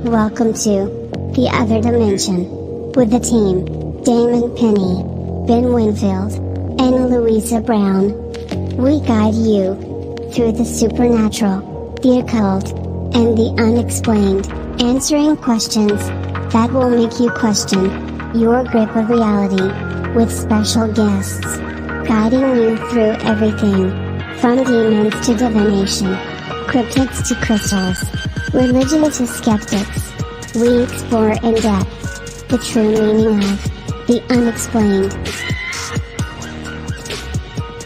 Welcome to The Other Dimension with the team, Damon Penny, Ben Winfield, and Louisa Brown. We guide you through the supernatural, the occult, and the unexplained, answering questions that will make you question your grip of reality, with special guests guiding you through everything from demons to divination, cryptids to crystals, religion to skeptics. We explore in depth the true meaning of the unexplained.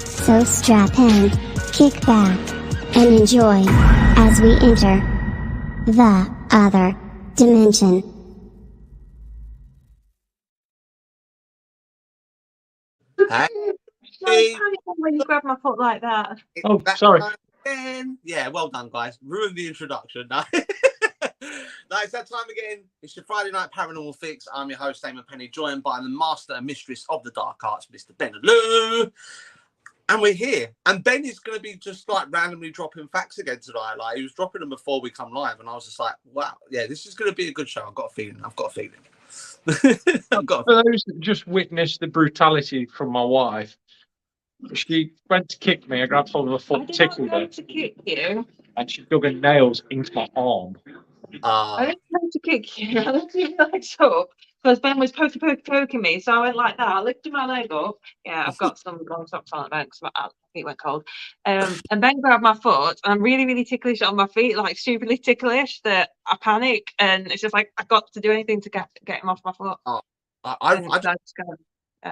So strap in, kick back, and enjoy as we enter the other dimension. Hey. When you grab my foot like that. Oh, sorry. Yeah, well done, guys. Ruined the introduction. No, it's that time again. It's your Friday Night Paranormal Fix. I'm your host, Damon Penny, joined by the master and mistress of the dark arts, Mr. Ben Lou. And we're here. And Ben is going to be just like randomly dropping facts again tonight. Like, he was dropping them before we come live, and I was just like, wow, yeah, this is going to be a good show. I've got a feeling. For those that just witnessed the brutality from my wife, she went to kick me. I grabbed hold of her foot, tickled her, to kick you. and she dug her nails into my arm. I didn't try to kick you. I lifted my legs up because Ben was poking me. So I went like that. I lifted my leg up. Yeah, I've got some long socks on at Ben because my feet went cold. And Ben grabbed my foot, and I'm really, really ticklish on my feet, like stupidly ticklish that I panic. And it's just like I got to do anything to get him off my foot. I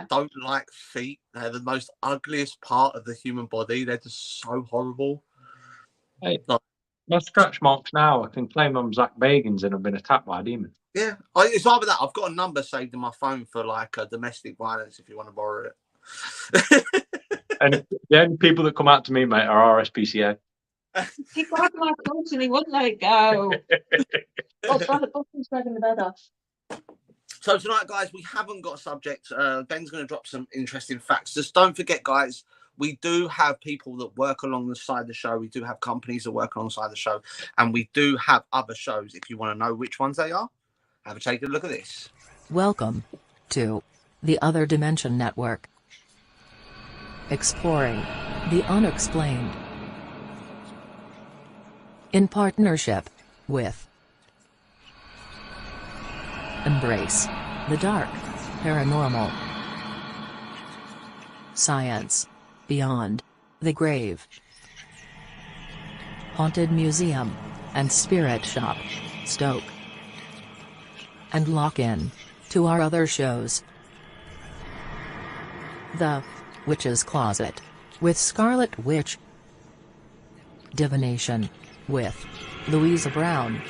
don't like feet. They're the most ugliest part of the human body. They're just so horrible. Hey, my scratch marks now, I can claim I'm Zach Bagans and I've been attacked by a demon. Yeah, it's either that. I've got a number saved in my phone for like domestic violence if you want to borrow it. And the only people that come out to me, mate, are RSPCA. He grabbed my foot and he wouldn't let it go. Oh, the button's dragging the bed off. So tonight, guys, we haven't got a subject. Ben's going to drop some interesting facts. Just don't forget, guys, we do have people that work alongside the show. We do have companies that work alongside the show. And we do have other shows. If you want to know which ones they are, have a take a look at this. Welcome to the Other Dimension Network. Exploring the unexplained. In partnership with Embrace the Dark, Paranormal Science Beyond the Grave, Haunted Museum and Spirit Shop, Stoke. And lock in to our other shows. The Witch's Closet with Scarlet Witch, Divination with Louisa Brown,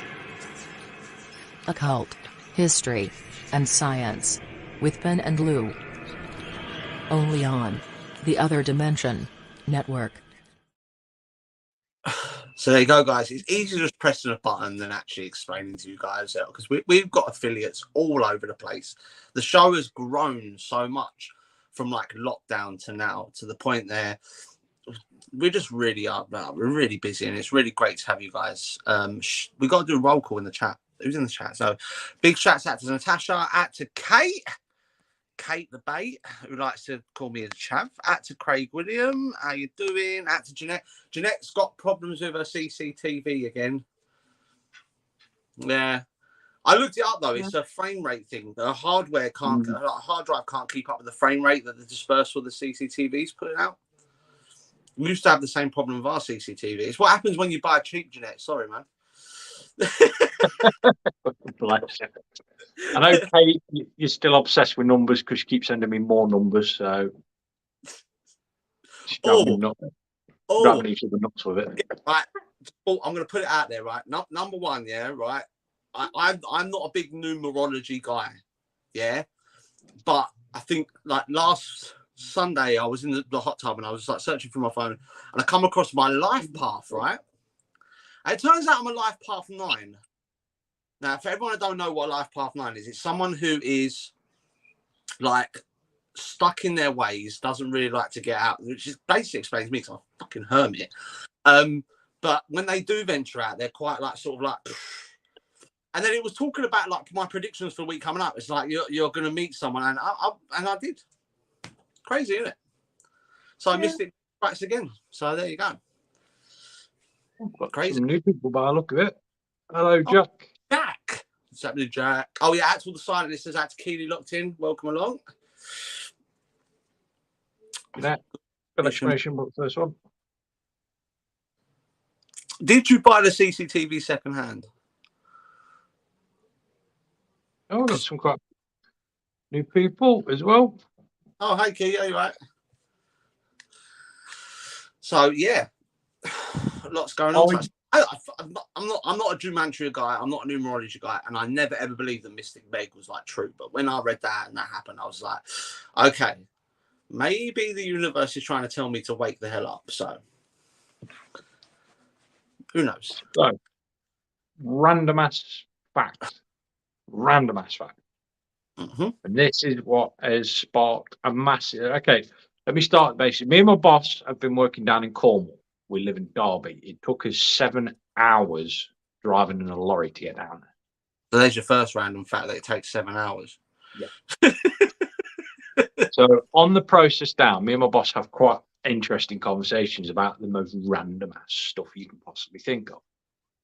Occult, History, and Science with Ben and Lou. Only on the Other Dimension Network. So there you go, guys. It's easier just pressing a button than actually explaining to you guys, because we've got affiliates all over the place. The show has grown so much from like lockdown to now, to the point there we're just really we're really busy, and it's really great to have you guys. We got to do a roll call in the chat. Who's in the chat? So big shouts out to Natasha, out to Kate the Bait, who likes to call me a chav, out to Craig William, how you doing? Out to Jeanette. Jeanette's got problems with her CCTV again. Yeah, I looked it up though. It's a frame rate thing. The hardware can't, hard drive can't keep up with the frame rate that the dispersal of the CCTV is putting out. We used to have the same problem with our CCTV. It's what happens when you buy a cheap, Jeanette. Sorry, man. Bless you. I know, Kate, you're still obsessed with numbers because you keep sending me more numbers. So, driving each other nuts with it. Right. Oh, I'm going to put it out there, right? Number one, yeah, right? I'm not a big numerology guy, yeah? But I think, like, last Sunday, I was in the hot tub and I was, like, searching through my phone and I come across my life path, right? And it turns out I'm a life path 9. Now, for everyone who don't know what life path 9 is, it's someone who is, like, stuck in their ways, doesn't really like to get out, which is basically explains me because I'm a fucking hermit. But when they do venture out, they're quite like sort of like And then it was talking about like my predictions for the week coming up. It's like you're going to meet someone, and I did. Crazy, isn't it? So I missed it twice again. So there you go. Crazy. Some new people by the look of it. Hello, Jack. Jack. What's happening, Jack? Oh yeah, that's all the silent. It says that's Keely locked in. Welcome along. Yeah. Good explanation about the first one. Did you buy the CCTV second hand? Oh, we've got some quite new people as well. Oh, hey, Key, are you right? So yeah, lots going on. I'm not a gematria guy. I'm not a numerology guy, and I never ever believed that Mystic Meg was like true. But when I read that and that happened, I was like, okay, maybe the universe is trying to tell me to wake the hell up. So who knows? So, random ass fact. Random ass fact. Mm-hmm. And this is what has sparked a massive. Okay, let me start basically. Me and my boss have been working down in Cornwall. We live in Derby. It took us 7 hours driving in a lorry to get down there. So there's your first random fact that it takes 7 hours. Yeah. So on the process down, me and my boss have quite interesting conversations about the most random ass stuff you can possibly think of.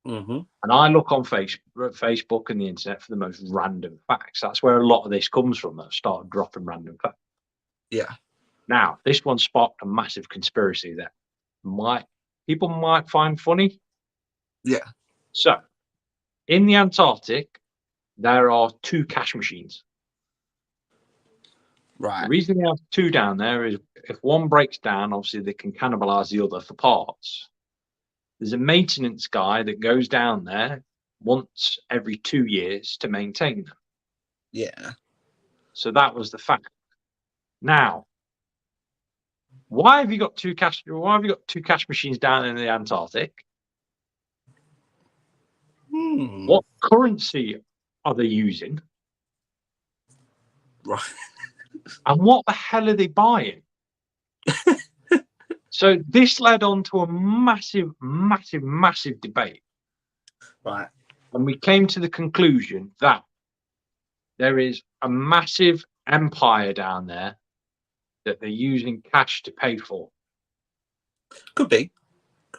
Mm-hmm. And I look on Facebook and the internet for the most random facts. That's where a lot of this comes from. That start dropping random facts. Yeah. Now, this one sparked a massive conspiracy that people might find funny. Yeah. So, in the Antarctic, there are 2 cash machines. Right. The reason they have 2 down there is if one breaks down, obviously they can cannibalize the other for parts. There's a maintenance guy that goes down there once every 2 years to maintain them. Yeah. So that was the fact. Now, why have you got 2 cash machines down in the Antarctic? What currency are they using? Right. And what the hell are they buying? So this led on to a massive debate. Right. And we came to the conclusion that there is a massive empire down there that they're using cash to pay for. Could be.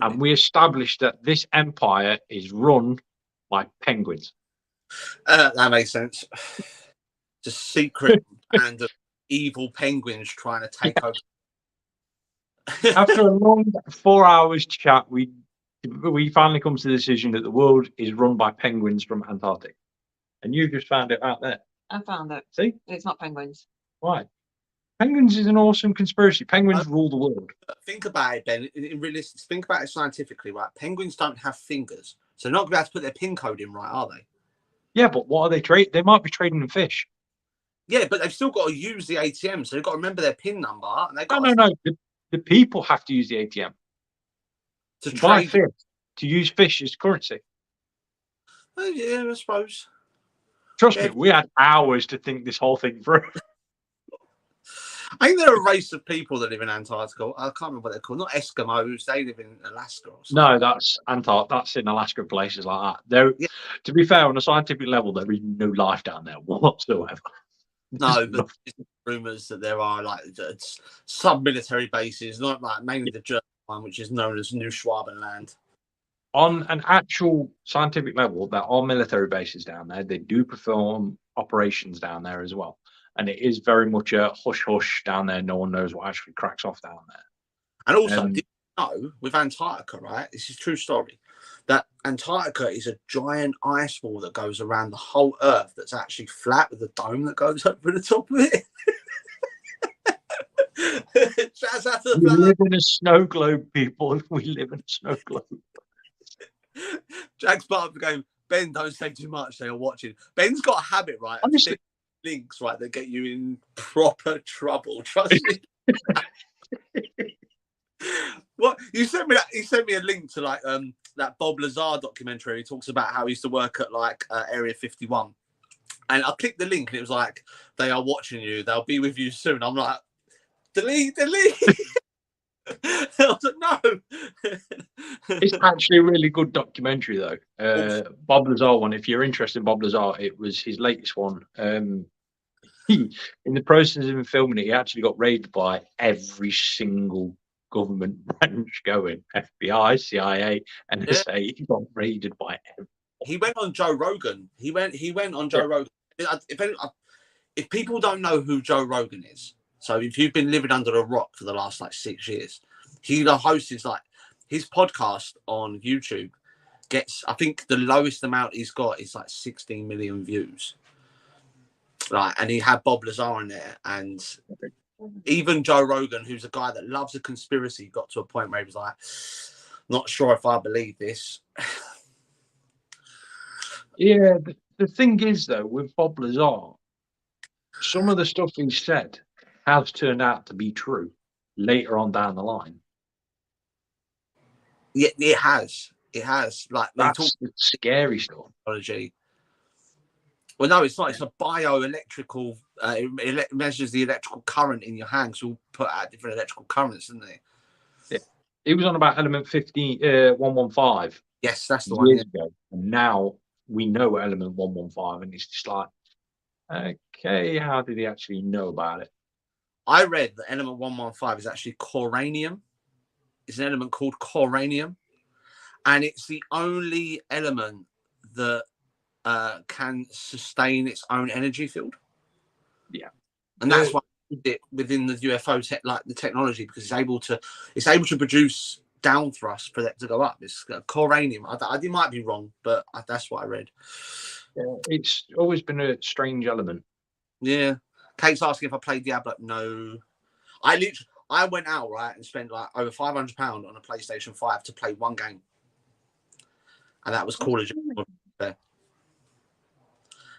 And we established that this empire is run by penguins. That makes sense. Just secret band of evil penguins trying to take over. After a long 4 hours chat, we finally come to the decision that the world is run by penguins from Antarctica. And you just found it out there. I found it. See? It's not penguins. Why? Penguins is an awesome conspiracy. Penguins rule the world. Think about it, Ben. Think about it scientifically, right? Penguins don't have fingers, so they're not going to be able to put their pin code in, right? Are they? Yeah, but what are they trading? They might be trading in fish. Yeah, but they've still got to use the ATM, so they've got to remember their pin number. And they've got No. The people have to use the ATM to buy trade. fish, to use fish as currency. Oh, yeah, I suppose. Trust me, we had hours to think this whole thing through. I think they're a race of people that live in Antarctica. I can't remember what they're called. Not Eskimos. They live in Alaska or something. No, that's Antarctica. That's in Alaska, places like that. To be fair, on a scientific level, there is no life down there whatsoever. No, but rumours that there are like sub-military bases, not like mainly the German one, which is known as New Schwabenland. On an actual scientific level, there are military bases down there. They do perform operations down there as well. And it is very much a hush-hush down there. No one knows what actually cracks off down there. And also, did you know, with Antarctica, right, this is a true story, that Antarctica is a giant ice wall that goes around the whole Earth that's actually flat with a dome that goes over the top of it. We live in a snow globe, people. We live in a snow globe. Jack's part of the game. Ben, don't say too much. They are watching. Ben's got a habit, right? Honestly, links, right, that get you in proper trouble. Trust me. What you sent me? He sent me a link to like that Bob Lazar documentary. He talks about how he used to work at like Area 51, and I clicked the link and it was like, "They are watching you. They'll be with you soon." I'm like, delete. I was like, no. It's actually a really good documentary, though. Bob Lazar one. If you're interested in Bob Lazar, it was his latest one. In the process of filming it, he actually got raided by every single government branch going: FBI, CIA, NSA. He got raided by everyone. He went on Joe Rogan. He went on Joe Rogan. If people don't know who Joe Rogan is, so if you've been living under a rock for the last like 6 years, he the host is like his podcast on YouTube gets, I think the lowest amount he's got is like 16 million views. Right, and he had Bob Lazar in there, and even Joe Rogan, who's a guy that loves a conspiracy, got to a point where he was like, not sure if I believe this. Yeah, the thing is, though, with Bob Lazar, some of the stuff he said has turned out to be true later on down the line. Yeah, it has. It has. Like, that's the scary stuff. Technology. Well, no, it's not. It's a bioelectrical. It measures the electrical current in your hands. So we'll put out different electrical currents, isn't it? Yeah. It was on about element 115. Yes, that's the one. Years ago. And now we know element 115, and it's just like, okay, how did he actually know about it? I read that element 115 is actually coranium. It's an element called coranium, and it's the only element that can sustain its own energy field. Yeah, and that's why it within the UFO like the technology, because it's able to produce down thrust for that to go up. It's coranium. I might be wrong, but that's what I read. Yeah, it's always been a strange element. Yeah, Kate's asking if I played Diablo. No, I went out right and spent like over £500 on a PlayStation 5 to play one game, and that was Call of Duty.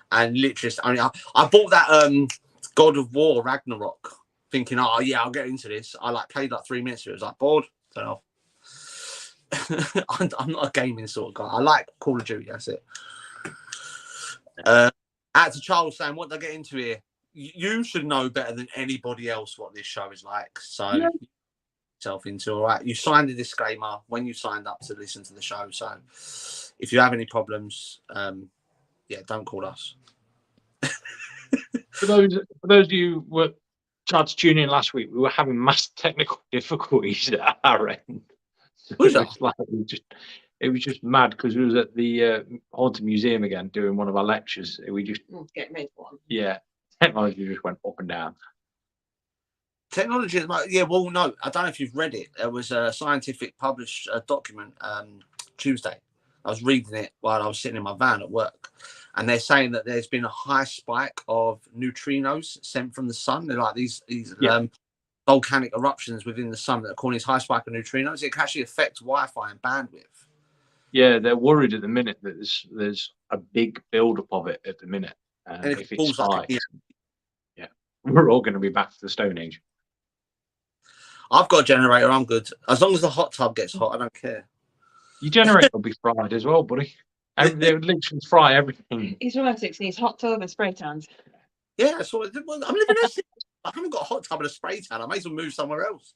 And literally, I bought that God of War Ragnarok, thinking, oh yeah, I'll get into this. I played like 3 minutes of it. I was like bored. Turn off. I'm not a gaming sort of guy. I like Call of Duty. That's it. Out to Charles saying, what did I get into here? You should know better than anybody else what this show is like. So yeah. Yourself into all right. You signed a disclaimer when you signed up to listen to the show. So if you have any problems, yeah, don't call us. For those of you who were tried to tune in last week, we were having mass technical difficulties at our end. So it was just mad because we was at the Haunted Museum again doing one of our lectures. We just get made one. Yeah, technology just went up and down. Technology, yeah. Well, no, I don't know if you've read it. There was a scientific published document Tuesday. I was reading it while I was sitting in my van at work, and they're saying that there's been a high spike of neutrinos sent from the sun. They're like these volcanic eruptions within the sun that are causing this high spike of neutrinos. It can actually affect Wi-Fi and bandwidth. Yeah, they're worried at the minute that there's a big build-up of it at the minute. And if it spikes, yeah, we're all going to be back to the Stone Age. I've got a generator. I'm good. As long as the hot tub gets hot, I don't care. Your generator will be fried as well, buddy. They would literally fry everything. He's romantic and he's hot tub and spray tans. Yeah, so I'm living in I haven't got a hot tub and a spray tan. I may as well move somewhere else.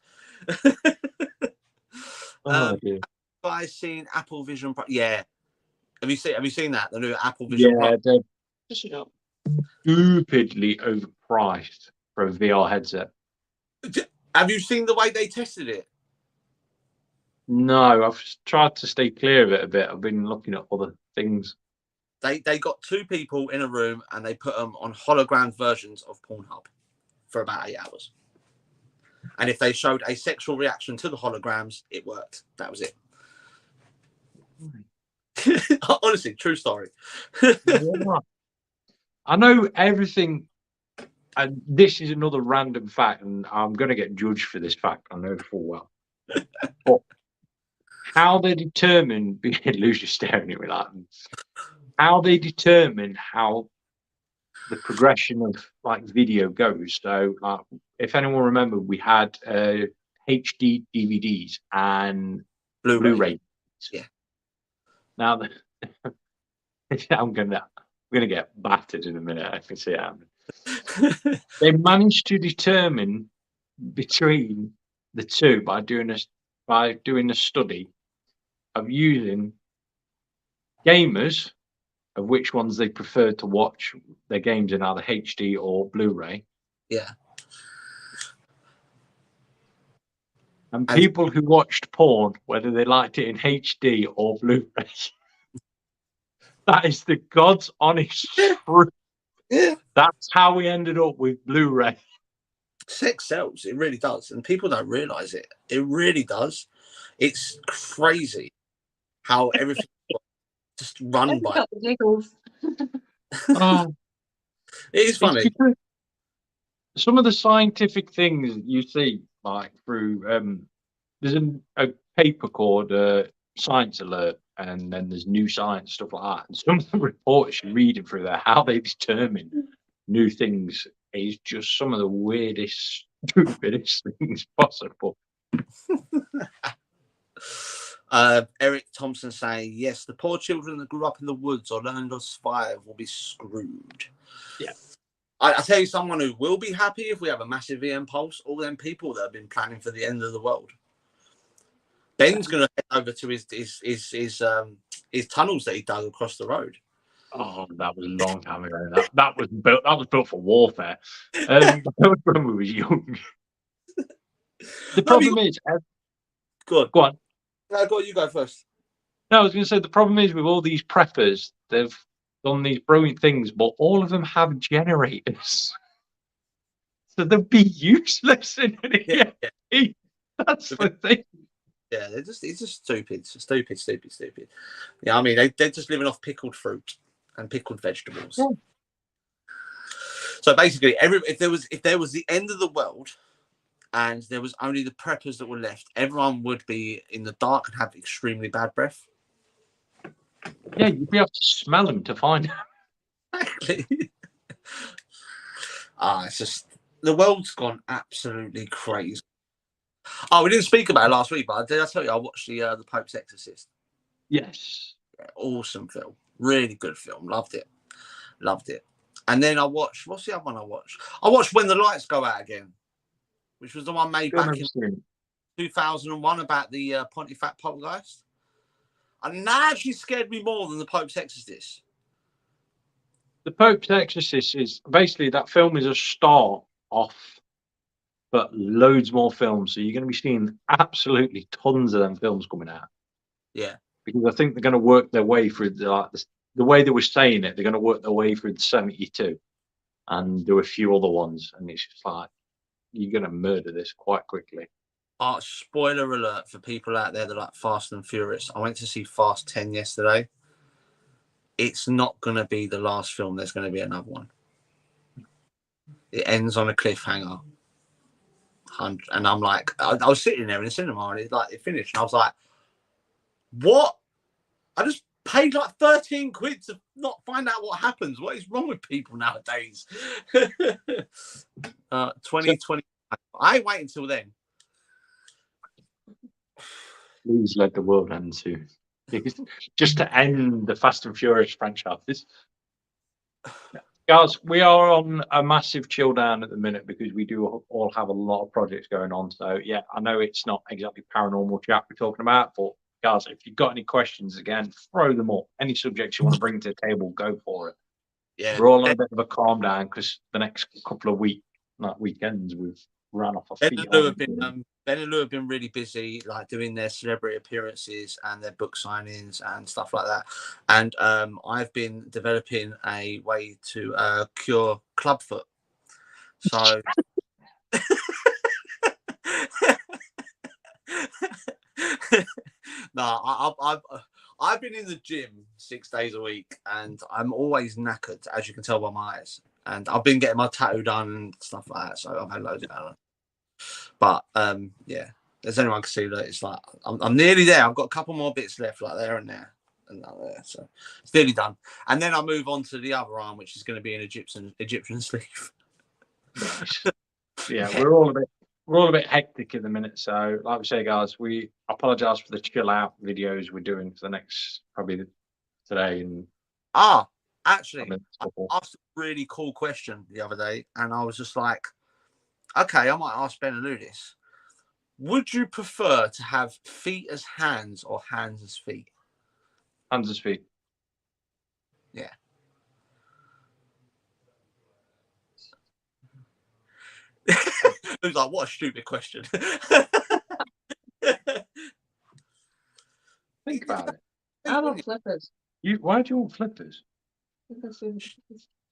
Guys, seen Apple Vision Pro? Yeah. Have you seen that? The new Apple Vision Pro? Yeah, they're stupidly overpriced for a VR headset. Have you seen the way they tested it? No, I've tried to stay clear of it a bit. I've been looking at other things. They got two people in a room and they put them on hologram versions of Pornhub for about 8 hours. And if they showed a sexual reaction to the holograms, it worked. That was it. Honestly, true story. I know everything, and this is another random fact, and I'm going to get judged for this fact. I know full well. But how they determine, Lou's just staring at me like, how they determine how the progression of video goes. So, if anyone remember, we had HD DVDs and Blu-ray. Yeah. Now, I'm gonna get battered in a minute. I can see it happening. They managed to determine between the two by doing a study of using gamers of which ones they prefer to watch their games in, either HD or Blu-ray, Yeah. and And- people who watched porn, whether they liked it in HD or Blu-ray. That is the God's honest truth. Yeah. That's how we ended up with Blu-ray. Sex sells. It really does. And people don't realize it. It really does. It's crazy how everything just run by. Got the giggles. Oh, It is it's funny. because some of the scientific things you see, like through there's a paper called Science Alert, and then there's New Science, stuff like that. And some of the reports you're reading through there, how they determine new things, is just some of the weirdest, stupidest things possible. Eric Thompson saying, yes, the poor children that grew up in the woods or learned to survive will be screwed. Yeah. I tell you, someone who will be happy if we have a massive EM pulse, all them people that have been planning for the end of the world. Ben's going to head over to his tunnels that he dug across the road. Oh, that was a long time ago. That was built for warfare. That was when we was young. The problem is, Go on. go on. No, go on, you go first. No, I was going to say the problem is with all these preppers, they've done these brilliant things, but all of them have generators, so they'll be useless in an EMP. That's the thing. Yeah, it's just stupid, stupid. Yeah, I mean they're just living off pickled fruit and pickled vegetables. Yeah. So basically, if there was the end of the world, and there was only the preppers that were left, everyone would be in the dark and have extremely bad breath. Yeah, you'd be able to smell them to find them. Exactly. It's just the world's gone absolutely crazy. Oh, we didn't speak about it last week, but did I tell you I watched the Pope's Exorcist? Yes. Yeah, awesome film, really good film. Loved it. And then I watched, what's the other one I watched? I watched When the Lights Go Out Again, which was the one made back in 2001 about the Pontific poltergeist. And that actually scared me more than the Pope's Exorcist. The Pope's Exorcist is basically, that film is a start off, but loads more films. So you're going to be seeing absolutely tons of them films coming out. Yeah. Because I think they're going to work their way through the way they were saying it. They're going to work their way through the 72 and do a few other ones. And it's just like, you're going to murder this quite quickly. Spoiler alert for people out there that like Fast and Furious. I went to see Fast 10 yesterday. It's not going to be the last film. There's going to be another one. It ends on a cliffhanger. And I'm like, I was sitting there in the cinema and it finished. And I was like, what? I just paid like 13 quid to not find out what happens. What is wrong with people nowadays? 2020. I ain't waiting until then. Please let the world end soon. Just to end the Fast and Furious franchise. Guys, we are on a massive chill down at the minute because we do all have a lot of projects going on. So, yeah, I know it's not exactly paranormal chat we're talking about, but guys, if you've got any questions, again, throw them up. Any subjects you want to bring to the table, go for it. Yeah, we're all on a bit of a calm down because the next couple of weekends we've run off our feet. Ben and Lou have been really busy, like doing their celebrity appearances and their book signings and stuff like that. And I've been developing a way to cure clubfoot. So no, I've been in the gym 6 days a week, and I'm always knackered, as you can tell by my eyes. And I've been getting my tattoo done and stuff like that, so I've had loads of that. But yeah, as anyone can see, that it's like I'm nearly there. I've got a couple more bits left, like there and there and that there. So it's nearly done. And then I move on to the other arm, which is going to be an Egyptian sleeve. Yeah, we're all a bit hectic in the minute. So, like we say, guys, we apologise for the chill out videos we're doing for the next probably today. And actually, I asked a really cool question the other day, and I was just like, okay, I might ask Ben and Lou this. Would you prefer to have feet as hands or hands as feet? Hands and feet. Yeah. It was like, what a stupid question. Think about it. I want flippers. Why do you want flippers? Because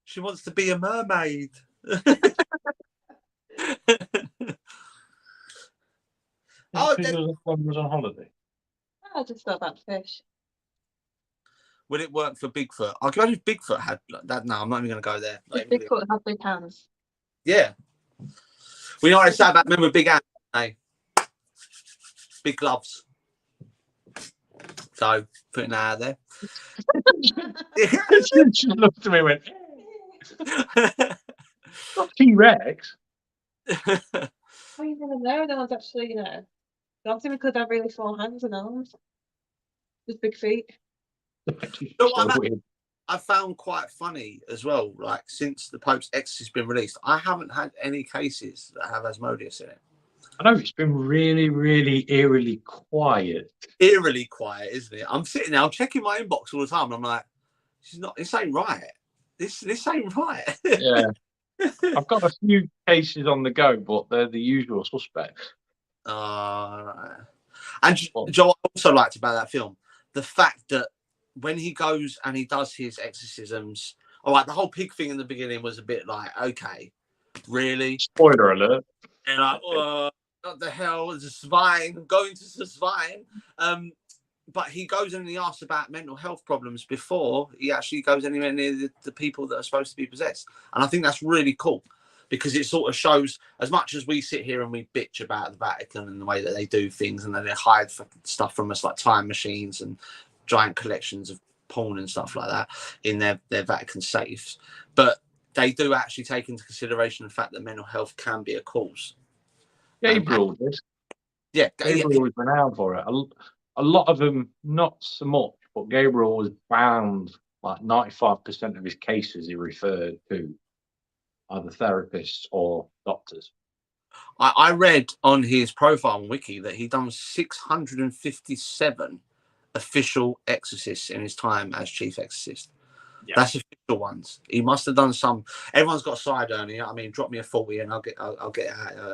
She wants to be a mermaid. Oh, One was on holiday. I just thought about fish. will it work for Bigfoot? I can imagine if Bigfoot had that. No, I'm not even going to go there. Not If even gonna- Bigfoot have big hands. Yeah. We know what I said about men with big hands, hey? Big gloves. So, putting that out there. She looked at me and went, T-Rex? Oh, you never know. No one's actually, Obviously, we could have really small hands and arms. Just big feet. So I found quite funny as well, like since the Pope's Exorcist has been released, I haven't had any cases that have Asmodeus in it. I know it's been really, really eerily quiet. Eerily quiet, isn't it? I'm sitting there, I'm checking my inbox all the time, and I'm like, this ain't right. This ain't right. Yeah. I've got a few cases on the go, but they're the usual suspects. And Joe, I also liked about that film the fact that when he goes and he does his exorcisms, all right, the whole pig thing in the beginning was a bit like, okay, really? Spoiler alert. And like, what the hell is a swine going to the swine? But he goes and he asks about mental health problems before he actually goes anywhere near the people that are supposed to be possessed. And I think that's really cool because it sort of shows, as much as we sit here and we bitch about the Vatican and the way that they do things and that they hide stuff from us like time machines and giant collections of porn and stuff like that in their Vatican safes. But they do actually take into consideration the fact that mental health can be a cause. Gabriel did. Yeah. Gabriel was renowned for it. A lot of them, not so much, but Gabriel was bound, like 95% of his cases he referred to either therapists or doctors. I read on his profile on Wiki that he'd done 657 official exorcists in his time as chief exorcist. Yeah. That's official ones. He must have done some. Everyone's got a side earner, you know what I mean? Drop me a 40 and I'll get out,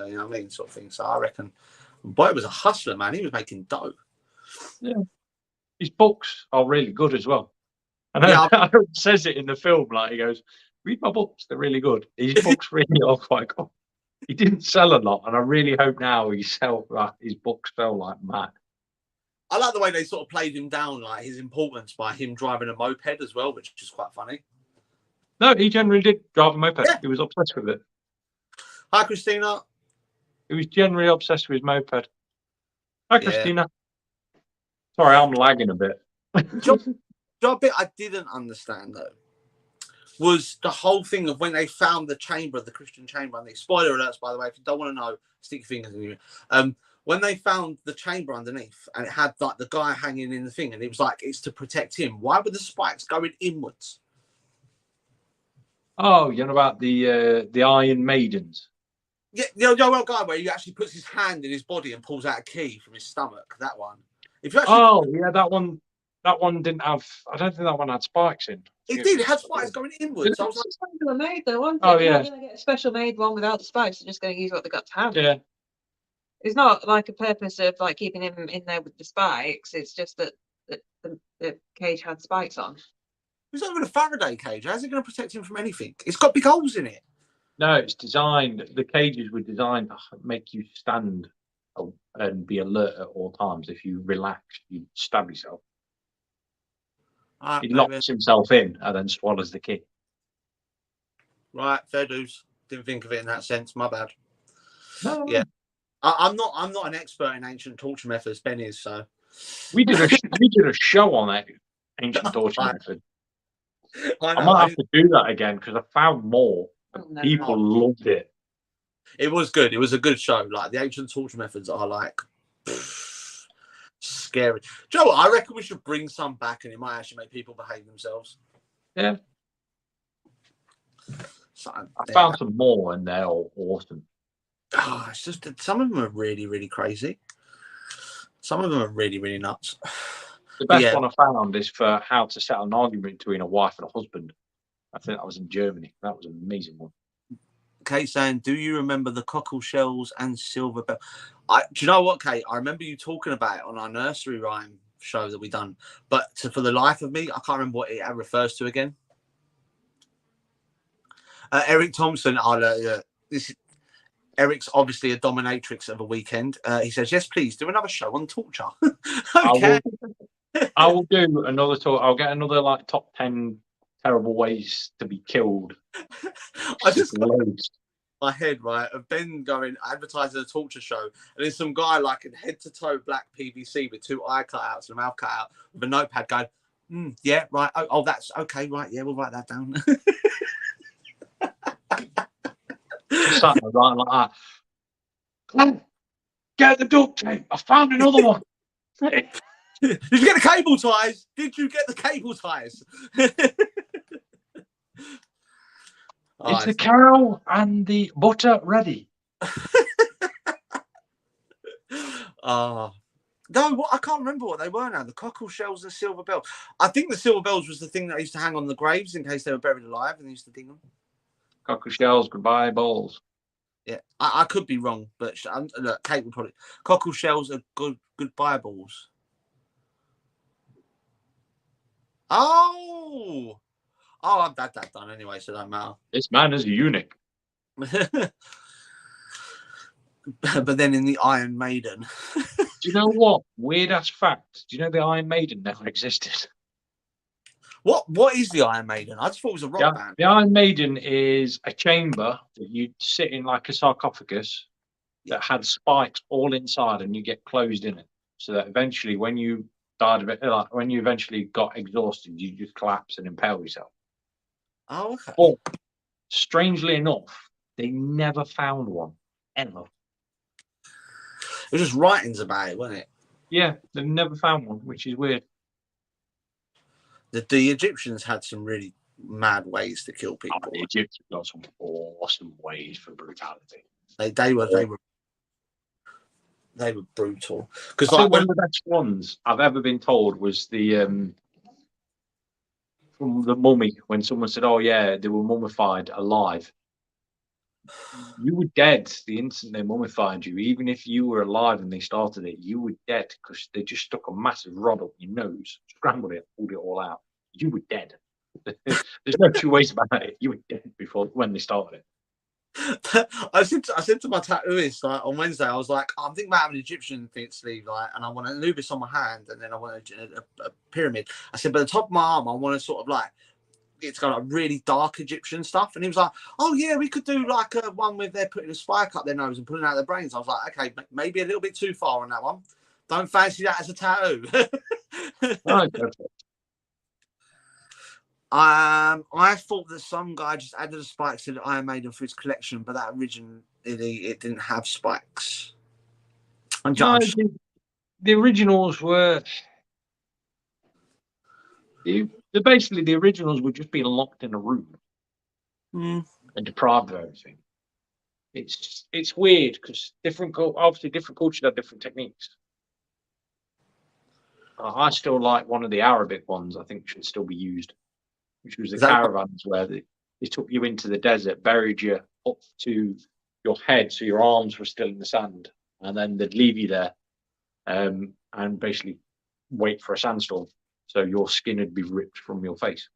you know what I mean? Sort of thing. So I reckon, boy, it was a hustler, man. He was making dough. Yeah. His books are really good as well. And yeah, I says it in the film, like he goes, read my books, they're really good. His books really are quite good. He didn't sell a lot, and I really hope now his books sell like mad. I like the way they sort of played him down, like his importance by him driving a moped as well, which is quite funny. No, he generally did drive a moped. Yeah. He was obsessed with it. Hi, Christina. He was generally obsessed with his moped. Hi, Christina. Sorry, I'm lagging a bit. The bit I didn't understand, though, was the whole thing of when they found the chamber, the Christian chamber, and the spoiler alerts, by the way, if you don't want to know, stick your fingers in you. When they found the chamber underneath and it had like the guy hanging in the thing, and it was like it's to protect him. Why were the spikes going inwards? Oh, you know about the Iron Maidens? Yeah, the old guy where he actually puts his hand in his body and pulls out a key from his stomach. That one. If you actually that one. That one didn't have. I don't think that one had spikes in. It did. It had spikes going inwards. I was like, made though, wasn't it? Oh yeah. They're going to get a special made one without the spikes. They're just going to use what they got to have. Yeah. It's not like a purpose of like keeping him in there with the spikes. It's just that the cage had spikes on. It's not even a Faraday cage. How's it going to protect him from anything? It's got big holes in it. No, it's designed. The cages were designed to make you stand and be alert at all times. If you relax, you stab yourself. He locks himself in and then swallows the key. Right, fair dues. Didn't think of it in that sense. My bad. No. Yeah, I'm not an expert in ancient torture methods. Ben is, so. We did a show on that ancient torture method. I might have to do that again because I found more. People loved it. It was good. It was a good show. Like the ancient torture methods are like scary. Do you know what? I reckon we should bring some back, and it might actually make people behave themselves. Yeah. So I found some more, and they're all awesome. Oh, it's just that some of them are really, really crazy. Some of them are really, really nuts. The But best yeah, one I found is for how to settle an argument between a wife and a husband. I think that was in Germany. That was an amazing one. Kate saying, do you remember the cockle shells and silver bell? Do you know what, Kate? I remember you talking about it on our nursery rhyme show that we done. But for the life of me, I can't remember what it refers to again. Eric Thompson, Eric's obviously a dominatrix of a weekend. He says, yes, please do another show on torture. Okay. I will do another talk. I'll get another like top 10 terrible ways to be killed. I just got loads. my head right of Ben going advertising a torture show, and there's some guy like in head to toe black PVC with 2 eye cutouts and a mouth cut out with a notepad going, yeah, right. Oh, that's okay, right. Yeah, we'll write that down. Something like that. Get the duct tape. I found another one. Did you get the cable ties? Did you get the cable ties? Is the cow and the butter ready? No, I can't remember what they were now. The cockle shells and silver bells. I think the silver bells was the thing that used to hang on the graves in case they were buried alive, and they used to ding them. Cockle shells, goodbye balls. Yeah, I could be wrong, but look, Kate would probably. Cockle shells are goodbye balls. Oh, I've had that done anyway, so it don't matter. This man is a eunuch. But then in the Iron Maiden. Do you know what? Weird ass fact. Do you know the Iron Maiden never existed? What is the Iron Maiden? I just thought it was a rock band. The Iron Maiden is a chamber that you sit in like a sarcophagus that had spikes all inside, and you get closed in it. So that eventually, when you died of it, like when you eventually got exhausted, you just collapse and impale yourself. Oh, okay. But strangely enough, they never found one ever. It was just writings about it, wasn't it? Yeah, they never found one, which is weird. The Egyptians had some really mad ways to kill people. The Egyptians got some awesome ways for brutality. They were brutal. Because like one of the best ones I've ever been told was the from the mummy, when someone said, "Oh yeah, they were mummified alive." You were dead the instant they mummified you. Even if you were alive and they started it, you were dead because they just stuck a massive rod up your nose, scrambled it, pulled it all out. You were dead. There's no two ways about it. You were dead before when they started it. I said to my tattooist like, on Wednesday, I was like, I'm thinking about having an Egyptian sleeve, like, and I want an Anubis on my hand, and then I want a pyramid. I said, but the top of my arm, I want to sort of like, it's got like really dark Egyptian stuff. And he was like, oh yeah, we could do like a one with they're putting a spike up their nose and pulling out their brains. I was like, okay, maybe a little bit too far on that one. Don't fancy that as a tattoo. Oh, I thought that some guy just added the spikes to the Iron Maiden for his collection, but that originally it didn't have spikes. No, the originals were basically the originals were just being locked in a room and deprived of everything. It's weird because different cultures have different techniques. I still like one of the Arabic ones. I think should still be used, which was the caravans where they took you into the desert, buried you up to your head, so your arms were still in the sand, and then they'd leave you there and basically wait for a sandstorm, so your skin would be ripped from your face.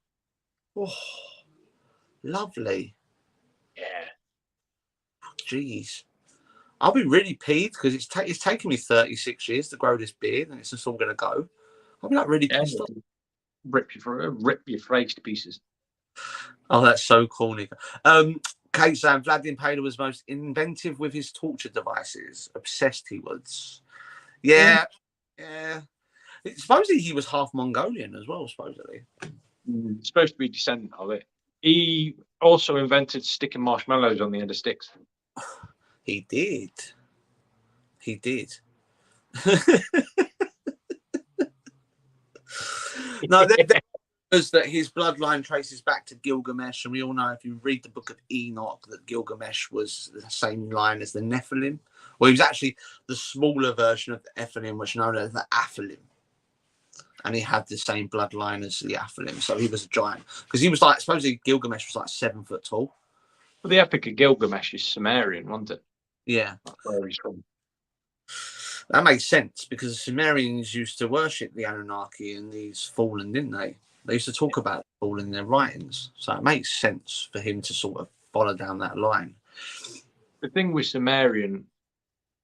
Oh, lovely. Yeah. Jeez. I'll be really peeved because it's taken me 36 years to grow this beard, and it's just all going to go. I'll be like really pissed off. Rip your face to pieces. Oh, that's so corny. Kate saying Vlad the Impaler was most inventive with his torture devices. Obsessed he was. Yeah. Supposedly he was half Mongolian as well, supposedly. Supposed to be descendant of it. He also invented sticking marshmallows on the end of sticks. He did. No, Because that his bloodline traces back to Gilgamesh, and we all know if you read the book of Enoch that Gilgamesh was the same line as the Nephilim. Well, he was actually the smaller version of the Nephilim, which is known as the Aphalim. And he had the same bloodline as the Aphalim, so he was a giant. Because he was like, supposedly Gilgamesh was like 7 foot tall. Well, the Epic of Gilgamesh is Sumerian, wasn't it? Yeah. That's where he's from. That makes sense because the Sumerians used to worship the Anunnaki and these fallen, didn't they? They used to talk about fallen in their writings. So it makes sense for him to sort of follow down that line. The thing with Sumerian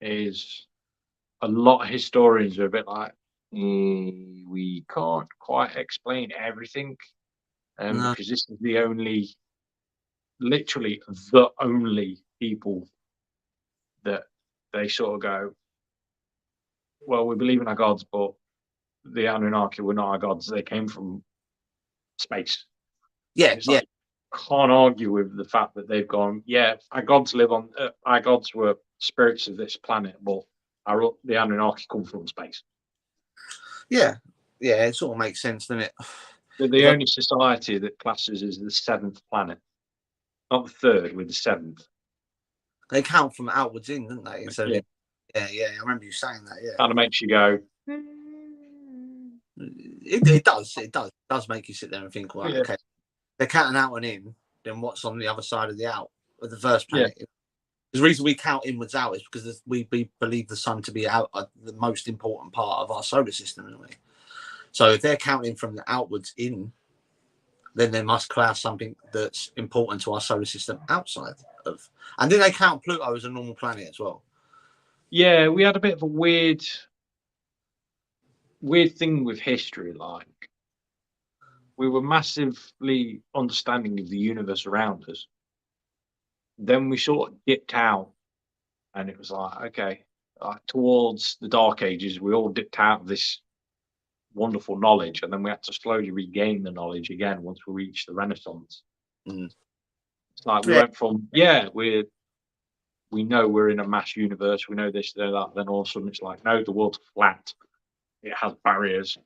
is a lot of historians are a bit like, we can't quite explain everything No. because this is the only, literally the only people that they sort of go, well, we believe in our gods, but the Anunnaki were not our gods. They came from space. Yeah, It's yeah. like, can't argue with the fact that they've gone, yeah, our gods live on, our gods were spirits of this planet, but the Anunnaki come from space. Yeah. Yeah, it sort of makes sense, doesn't it? They're the only society that classes as the 7th planet. Not the 3rd, with the 7th. They count from outwards in, don't they? Instead Yeah. of yeah. I remember you saying that. Yeah, Kind of makes you go, it does make you sit there and think, well, Yeah. okay, they're counting out and in. Then what's on the other side of the out of the first planet? The reason we count inwards out is because we believe the sun to be out the most important part of our solar system, isn't we? So if they're counting from the outwards in, then they must class something that's important to our solar system outside of. And then they count Pluto as a normal planet as well. yeah, we had a bit of a weird thing with history. Like, we were massively understanding of the universe around us. Then we sort of dipped out, and it was like, okay, towards the Dark Ages, we all dipped out of this wonderful knowledge, and then we had to slowly regain the knowledge again once we reached the Renaissance. Mm. It's like we went from, we know we're in a mass universe, we know this, that, then all of a sudden it's like, no, the world's flat, it has barriers,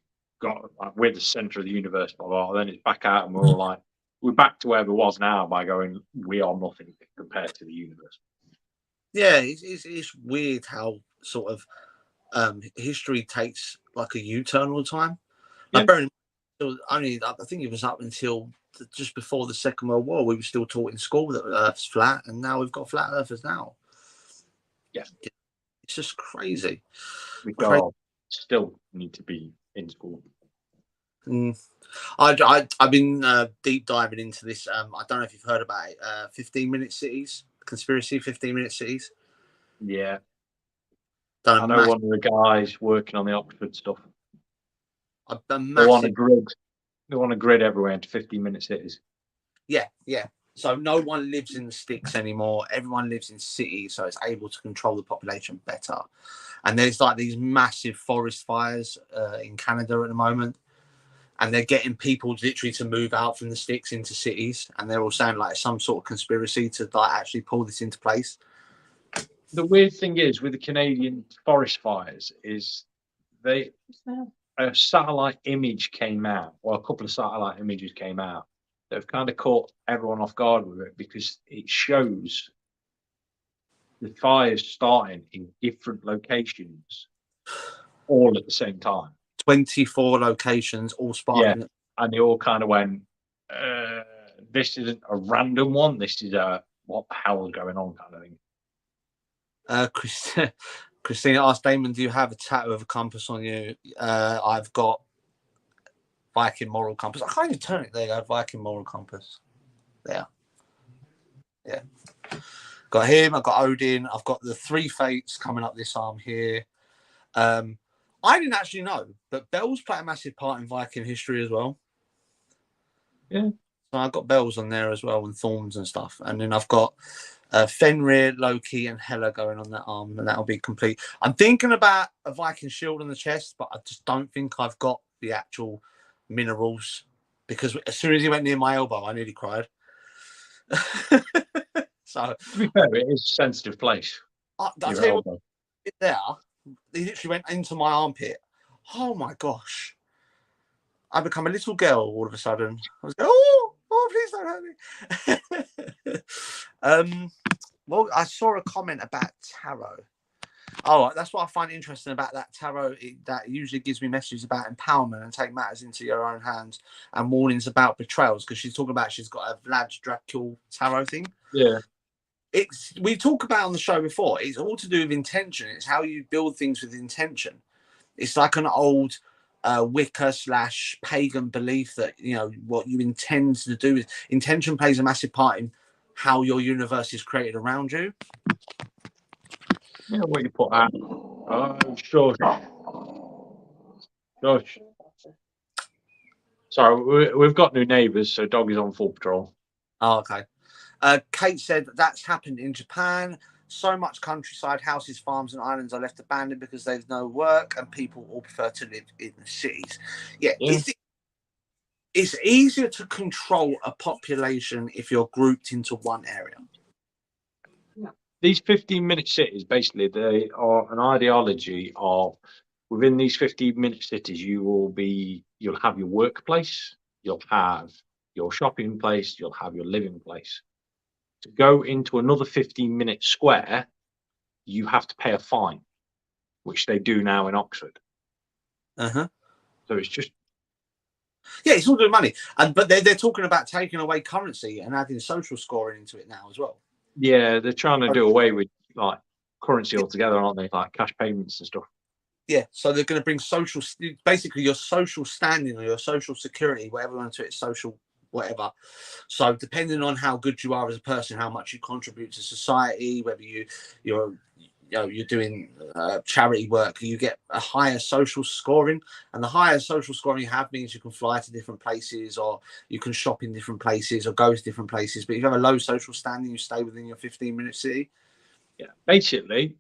we're the center of the universe, blah, blah, blah. Then it's back out, and we're all like, we're back to where we was now by going, we are nothing compared to the universe. Yeah, it's weird how sort of history takes like a U-turn all the time. Yeah. Like, I think it was up until just before the Second World War, we were still taught in school that Earth's flat, and now we've got flat Earthers now. Yeah, it's just crazy. We still need to be in school. I've been deep diving into this. I don't know if you've heard about it. 15-minute cities, conspiracy 15-minute cities. Yeah. I know one of the guys working on the Oxford stuff. They want to grid everywhere into 15-minute cities. Yeah. So no one lives in the sticks anymore. Everyone lives in cities, so it's able to control the population better. And there's like these massive forest fires in Canada at the moment, and they're getting people literally to move out from the sticks into cities, and they're all saying like some sort of conspiracy to like actually pull this into place. The weird thing is with the Canadian forest fires is a satellite image came out, or a couple of satellite images came out that have kind of caught everyone off guard with it, because it shows the fires starting in different locations all at the same time. 24 locations, all sparking. Yeah, and they all kind of went, this isn't a random one, this is a what the hell is going on kind of thing. Christina asked Damon, do you have a tattoo of a compass on you? I've got Viking moral compass. I can't even turn it. There you go, Viking moral compass. There. Yeah. Got him, I've got Odin, I've got the 3 fates coming up this arm here. I didn't actually know, but bells play a massive part in Viking history as well. Yeah. So I've got bells on there as well, and thorns and stuff. And then I've got Fenrir, Loki, and Hela going on that arm, and that'll be complete. I'm thinking about a Viking shield on the chest, but I just don't think I've got the actual minerals, because as soon as he went near my elbow, I nearly cried. So, to be fair, it is a sensitive place. I'll tell you what, there, he literally went into my armpit. Oh my gosh. I become a little girl all of a sudden. I was going, oh, please don't hurt me. Well, I saw a comment about tarot. Oh, that's what I find interesting about that tarot. That usually gives me messages about empowerment and take matters into your own hands, and warnings about betrayals. Because she's talking about she's got a Vlad Dracul tarot thing. Yeah. We talk about on the show before. It's all to do with intention. It's how you build things with intention. It's like an old Wicca / pagan belief that what you intend to do is intention plays a massive part in how your universe is created around you. Yeah, what you put that? Oh, shush. Shush. Sorry, we've got new neighbours, so dog is on full patrol. Oh, okay. Kate said that's happened in Japan. So much countryside, houses, farms, and islands are left abandoned because there's no work, and people all prefer to live in the cities. Yeah. It's easier to control a population if you're grouped into one area. These 15-minute cities, basically, they are an ideology of within these 15-minute cities, you'll have your workplace, you'll have your shopping place, you'll have your living place. To go into another 15-minute square, you have to pay a fine, which they do now in Oxford. So it's just it's all good money, but they're talking about taking away currency and adding social scoring into it now as well. Yeah, they're trying to do away with like currency altogether, aren't they? Like cash payments and stuff. Yeah, so they're going to bring basically your social standing or your social security, whatever you want to it, social whatever. So depending on how good you are as a person, how much you contribute to society, whether you're doing charity work, you get a higher social scoring, and the higher social scoring you have means you can fly to different places, or you can shop in different places, or go to different places. But if you have a low social standing, you stay within your 15-minute city. Yeah, basically,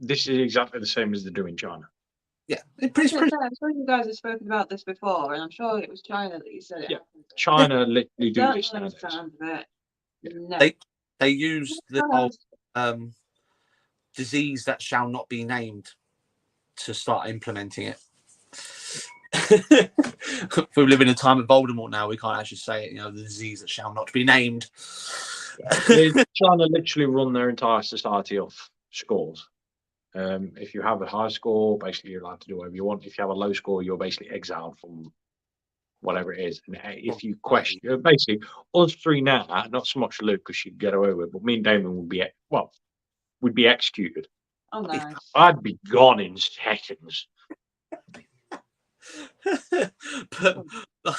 this is exactly the same as they do in China. Yeah, I'm sure you guys have spoken about this before, and I'm sure it was China that you said it. Yeah, China literally do this nowadays. No. They use the whole disease that shall not be named to start implementing it. We live in a time of Voldemort now. We can't actually say it. The disease that shall not be named. China literally run their entire society off scores. If you have a high score, basically you're allowed to do whatever you want. If you have a low score, you're basically exiled from whatever it is. And if you question, basically, us three now, not so much Luke because she'd get away with it, but me and Damon would be executed. Oh, nice. I'd be gone in seconds. But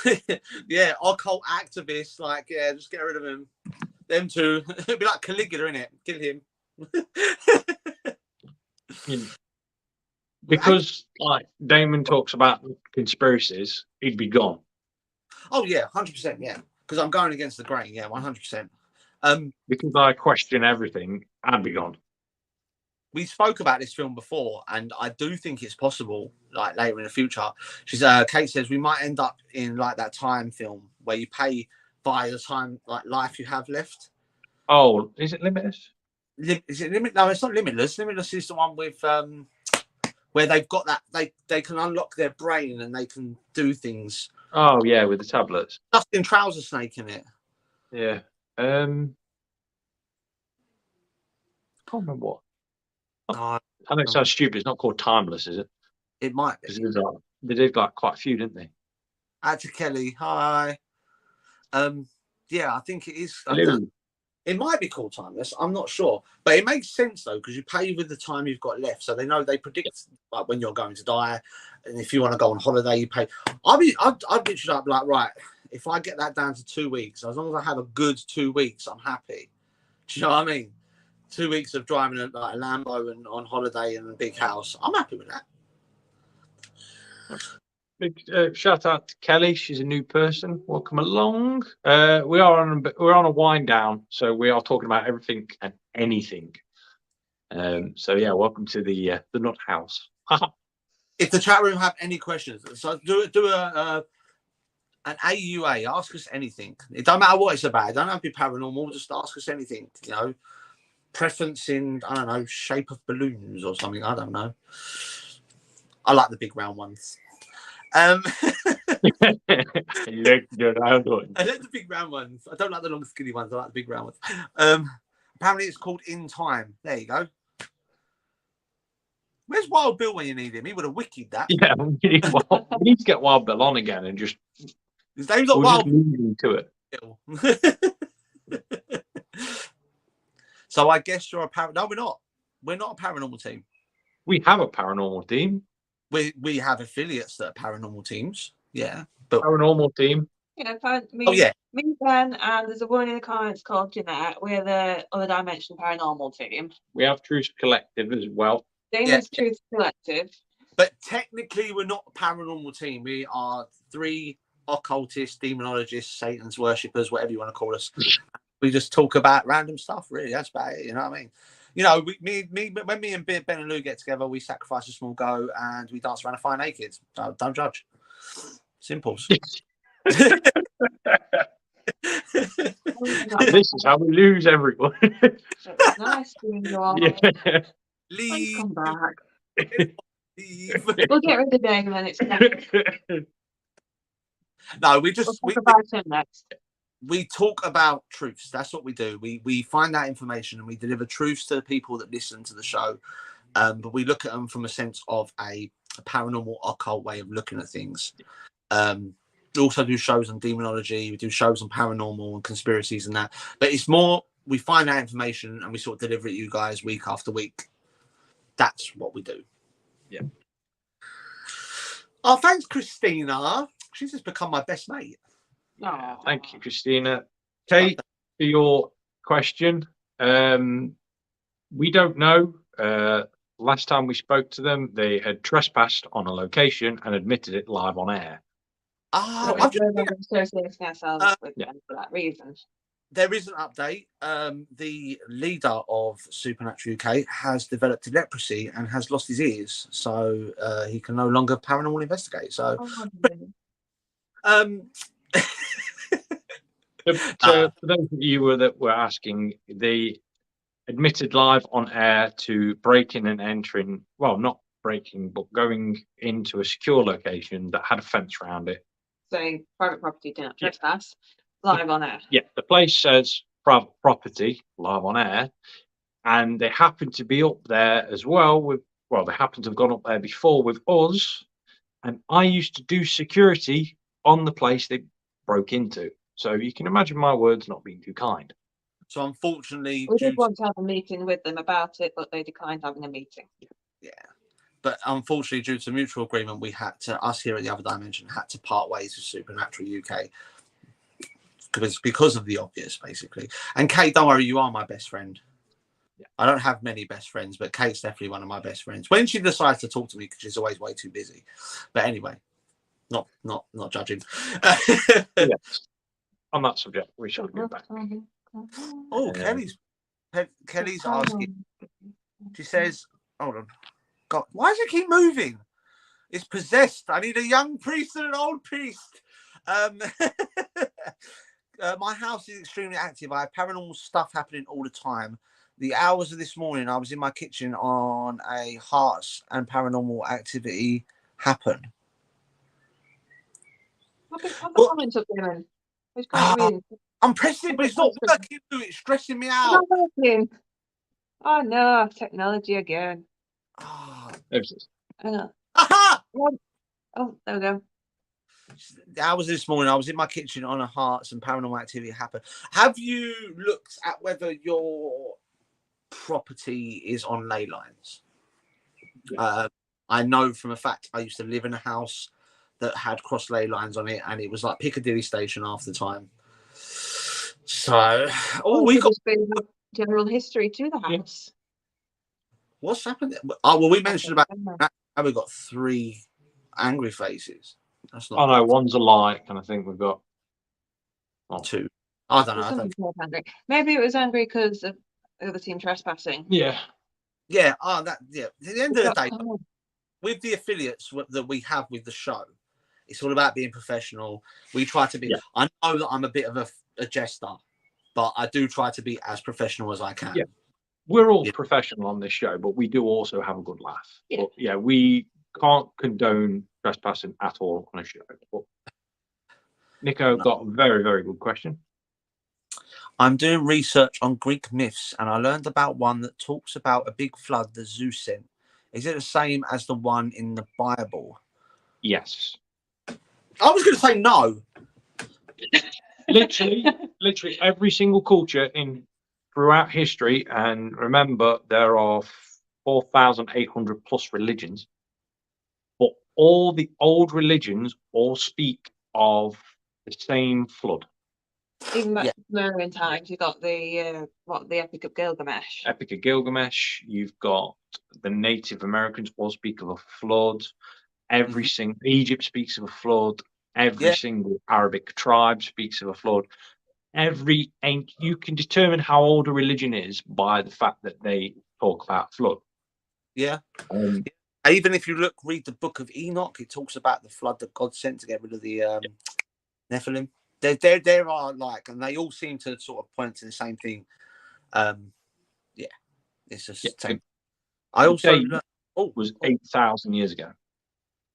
yeah, occult activists, just get rid of him. Them two, it'd be like Caligula, innit? Kill him. Because like Damon talks about conspiracies, he'd be gone. Oh yeah, 100%. Yeah, because I'm going against the grain. Yeah, 100%. Because I question everything, I'd be gone. We spoke about this film before, and I do think it's possible, like later in the future. Kate says we might end up in like that time film where you pay by the time life you have left. Oh, is it Limitless? Is it Limitless? No, it's not Limitless. Limitless is the one with where they've got that they can unlock their brain and they can do things. Oh yeah, with the tablets. Justin Trouser Snake in it. Yeah. I can't remember what. I know it sounds stupid. It's not called Timeless, is it? It might be. They did like quite a few, didn't they? Add Kelly, hi. Yeah, I think it is. It might be called Timeless. I'm not sure, but it makes sense though because you pay with the time you've got left, so they predict like when you're going to die, and if you want to go on holiday, you pay. I'd literally like right. If I get that down to 2 weeks, as long as I have a good 2 weeks, I'm happy. Do you know what I mean? 2 weeks of driving a Lambo and on holiday in a big house, I'm happy with that. Big shout out to Kelly. She's a new person. Welcome along. We are on a wind down, so we are talking about everything and anything. So yeah, welcome to the Nut House. If the chat room have any questions, so do an AUA. Ask us anything. It don't matter what it's about. It don't have to be paranormal. Just ask us anything. Preference in shape of balloons or something. I don't know. I like the big round ones. Look good, I don't know. I like the big round ones. I don't like the long skinny ones. I like the big round ones. Apparently it's called In Time. There you go. Where's Wild Bill when you need him? He would have wicked that. Yeah, we need to get Wild Bill on again and just His name's not we'll Wild just move into it. Bill. So I guess you're a No, we're not. We're not a paranormal team. We have a paranormal team. We have affiliates that are paranormal teams. Yeah. But Paranormal team. Yeah, me, oh yeah. me, Ben, and there's a woman in the comments called Jeanette. We're the Other Dimension Paranormal team. We have Truth Collective as well. Damon's Truth Collective. But technically we're not a paranormal team. We are 3 occultists, demonologists, Satan's worshippers, whatever you want to call us. We just talk about random stuff, really. That's about it. You know what I mean? You know, when me and Ben and Lou get together, we sacrifice a small goat and we dance around a fire naked. So don't judge. Simples. This is how we lose everyone. It was nice seeing you all. Yeah. Leave. Come back. Leave. We'll get rid of Damon and it's next. No, we We'll just talk about him next. we talk about truths. That's what we do. We find out information and we deliver truths to the people that listen to the show. But we look at them from a sense of a paranormal, occult way of looking at things. We also do shows on demonology. We do shows on paranormal and conspiracies and that. But it's more, we find out information and we sort of deliver it to you guys week after week. That's what we do. Yeah. Oh, thanks, Christina. She's just become my best mate. Oh, Thank you, Christina. Kate, for your question, we don't know. Last time we spoke to them, they had trespassed on a location and admitted it live on air. I've just, associating ourselves with them for that reason. there is an update. The leader of Supernatural UK has developed leprosy and has lost his ears, so he can no longer paranormal investigate. So, For those of you that were asking, they admitted live on air to breaking and entering, well, not breaking, but going into a secure location that had a fence around it. Saying private property, do not trespass. Live on air. Yeah, the place says private property, live on air, and they happen to be up there as well with, well, they happen to have gone up there before with us, and I used to do security on the place they broke into. So you can imagine my words not being too kind. so unfortunately, We did want to have a meeting with them about it, but they declined having a meeting. yeah. But unfortunately, due to mutual agreement, we had to, us here at the Other Dimension, had to part ways with Supernatural UK because of the obvious, basically. And Kate, don't worry, you are my best friend. Yeah. I don't have many best friends, but Kate's definitely one of my best friends. When she decides to talk to me, because she's always way too busy. But anyway, not judging. Yeah. On that subject, we shall get back. Oh, Kelly's asking. She says, "Hold on, God, why does it keep moving? It's possessed. I need a young priest and an old priest." My house is extremely active. I have paranormal stuff happening all the time. The hours of this morning, I was in my kitchen on a hearts and paranormal activity happen. Have the comments up there, then. Which can't read. I'm pressing it, but it's not working. It's stressing me It's out. not working. Oh no, technology again. Oh. I know. Aha! Oh, there we go. The hours this morning, I was in my kitchen on a hearts and paranormal activity happen. Have you looked at whether your property is on ley lines? Yeah. I know from a fact I used to live in a house that had cross ley lines on it, and it was like Piccadilly Station half the time. So, we got general history to the house. what's happened? Oh, well, we mentioned about how we got 3 angry faces. That's not. Oh no, one's a lie, and I think we've got 2. I don't know. Angry. Maybe it was angry because of the other team trespassing. Yeah. Yeah. Oh, that. Yeah. At the end of the day, with the affiliates that we have with the show, it's all about being professional. We try to be. Yeah. I know that I'm a bit of a jester, but I do try to be as professional as I can. Yeah. We're all professional on this show, but we do also have a good laugh. Yeah. But, yeah, we can't condone trespassing at all on a show. But Nico No. got a very, very good question. I'm doing research on Greek myths, and I learned about one that talks about a big flood that Zeus sent. Is it the same as the one in the Bible? Yes. I was going to say no. Literally every single culture throughout history, and remember there are 4,800 plus religions, but all the old religions all speak of the same flood. Even Yeah. Sumerian times, you got the Epic of Gilgamesh. Epic of Gilgamesh, you've got the Native Americans all speak of a flood. Every single Egypt speaks of a flood. Every single Arabic tribe speaks of a flood. You can determine how old a religion is by the fact that they talk about flood. Yeah. Um, Even if you read the book of Enoch, it talks about the flood that God sent to get rid of the Nephilim. There are and they all seem to sort of point to the same thing. It's just same. I also was 8,000 years ago.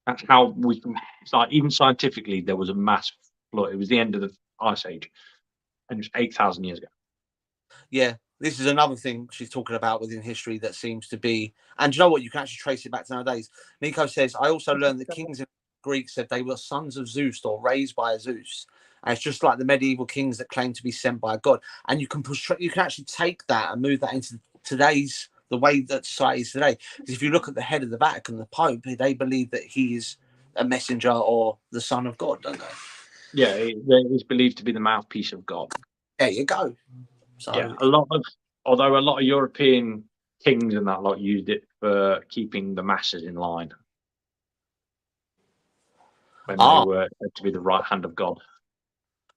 That's how we can. It's like even scientifically, there was a mass flood. It was the end of the ice age, and it was 8,000 years ago. Yeah, this is another thing she's talking about within history that seems to be. And you know what? You can actually trace it back to nowadays. Nico says, I also learned that kings in Greek said they were sons of Zeus or raised by Zeus. And it's just like the medieval kings that claim to be sent by God. And you can actually take that and move that into the way that society is today. Because if you look at the head of the Vatican, the Pope, they believe that he is a messenger or the son of God, don't they? Yeah, it is believed to be the mouthpiece of God. There you go. So yeah, although a lot of European kings and that lot used it for keeping the masses in line when they were said to be the right hand of God.